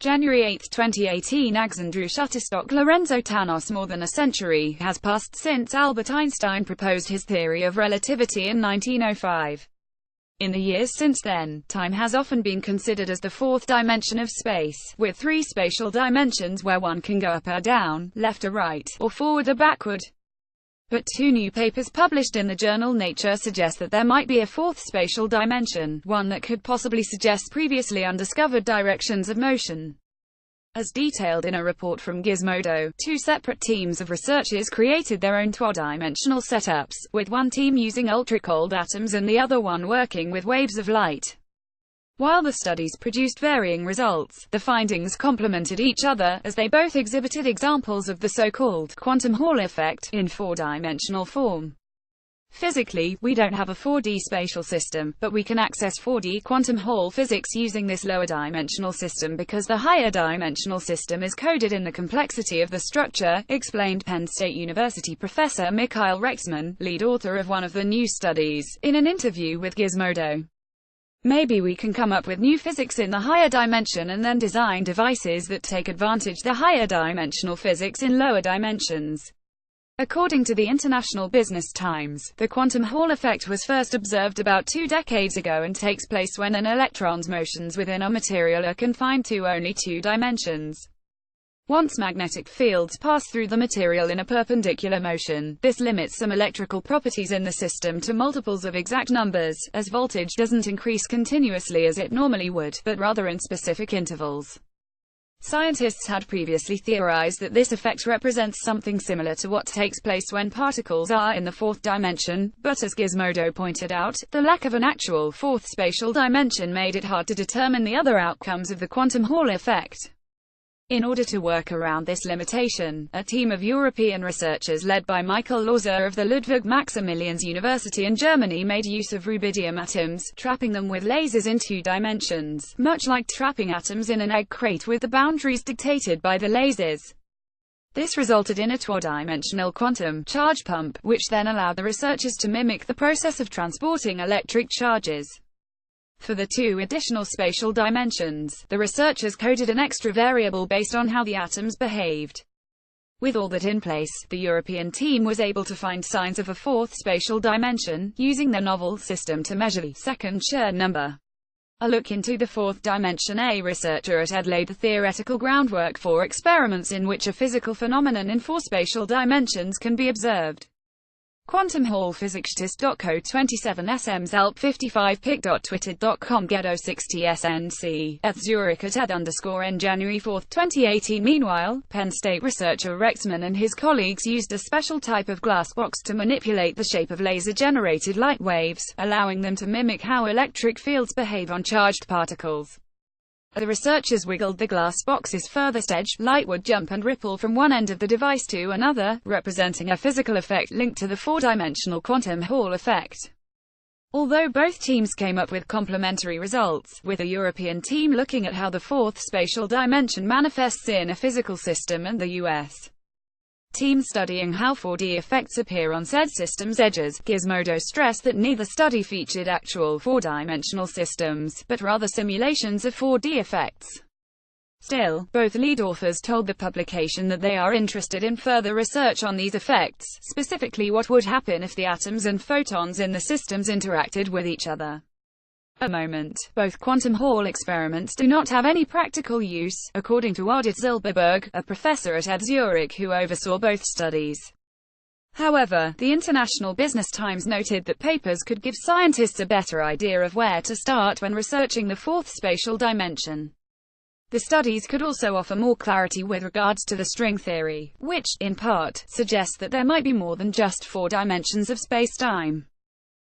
January 8, 2018. Alexandru Shutterstock. Lorenzo Tanos. More than a century has passed since Albert Einstein proposed his theory of relativity in 1905. In the years since then, time has often been considered as the fourth dimension of space, with three spatial dimensions where one can go up or down, left or right, or forward or backward. But two new papers published in the journal Nature suggest that there might be a fourth spatial dimension, one that could possibly suggest previously undiscovered directions of motion. As detailed in a report from Gizmodo, two separate teams of researchers created their own two-dimensional setups, with one team using ultra-cold atoms and the other one working with waves of light. While the studies produced varying results, the findings complemented each other, as they both exhibited examples of the so-called quantum Hall effect in four-dimensional form. Physically, we don't have a 4D spatial system, but we can access 4D quantum Hall physics using this lower dimensional system because the higher dimensional system is coded in the complexity of the structure, explained Penn State University professor Mikhail Rexman, lead author of one of the new studies, in an interview with Gizmodo. Maybe we can come up with new physics in the higher dimension and then design devices that take advantage the higher dimensional physics in lower dimensions. According to the International Business Times, the quantum Hall effect was first observed about 2 decades ago and takes place when an electron's motions within a material are confined to only 2 dimensions. Once magnetic fields pass through the material in a perpendicular motion, this limits some electrical properties in the system to multiples of exact numbers, as voltage doesn't increase continuously as it normally would, but rather in specific intervals. Scientists had previously theorized that this effect represents something similar to what takes place when particles are in the fourth dimension, but as Gizmodo pointed out, the lack of an actual fourth spatial dimension made it hard to determine the other outcomes of the quantum Hall effect. In order to work around this limitation, a team of European researchers led by Michael Lorzer of the Ludwig Maximilians University in Germany made use of rubidium atoms, trapping them with lasers in 2 dimensions, much like trapping atoms in an egg crate with the boundaries dictated by the lasers. This resulted in a two-dimensional quantum charge pump, which then allowed the researchers to mimic the process of transporting electric charges. For the 2 additional spatial dimensions, the researchers coded an extra variable based on how the atoms behaved. With all that in place, the European team was able to find signs of a fourth spatial dimension, using their novel system to measure the second Chern number. A look into the fourth dimension. A researcher at ED laid the theoretical groundwork for experiments in which a physical phenomenon in 4 spatial dimensions can be observed. Quantum Hall Physics.co 27 sms alp 55 pic.twitter.com ghetto 60 snc at Zurich at ed_n January 4, 2018. Meanwhile, Penn State researcher Rexman and his colleagues used a special type of glass box to manipulate the shape of laser-generated light waves, allowing them to mimic how electric fields behave on charged particles. The researchers wiggled the glass box's furthest edge, light would jump and ripple from one end of the device to another, representing a physical effect linked to the four-dimensional quantum Hall effect. Although both teams came up with complementary results, with the European team looking at how the fourth spatial dimension manifests in a physical system and the U.S. team studying how 4D effects appear on said system's edges, Gizmodo stressed that neither study featured actual four-dimensional systems, but rather simulations of 4D effects. Still, both lead authors told the publication that they are interested in further research on these effects, specifically what would happen if the atoms and photons in the systems interacted with each other. At the moment, both quantum Hall experiments do not have any practical use, according to Odit Zilberberg, a professor at ED Zurich who oversaw both studies. However, the International Business Times noted that papers could give scientists a better idea of where to start when researching the fourth spatial dimension. The studies could also offer more clarity with regards to the string theory, which, in part, suggests that there might be more than just 4 dimensions of space-time.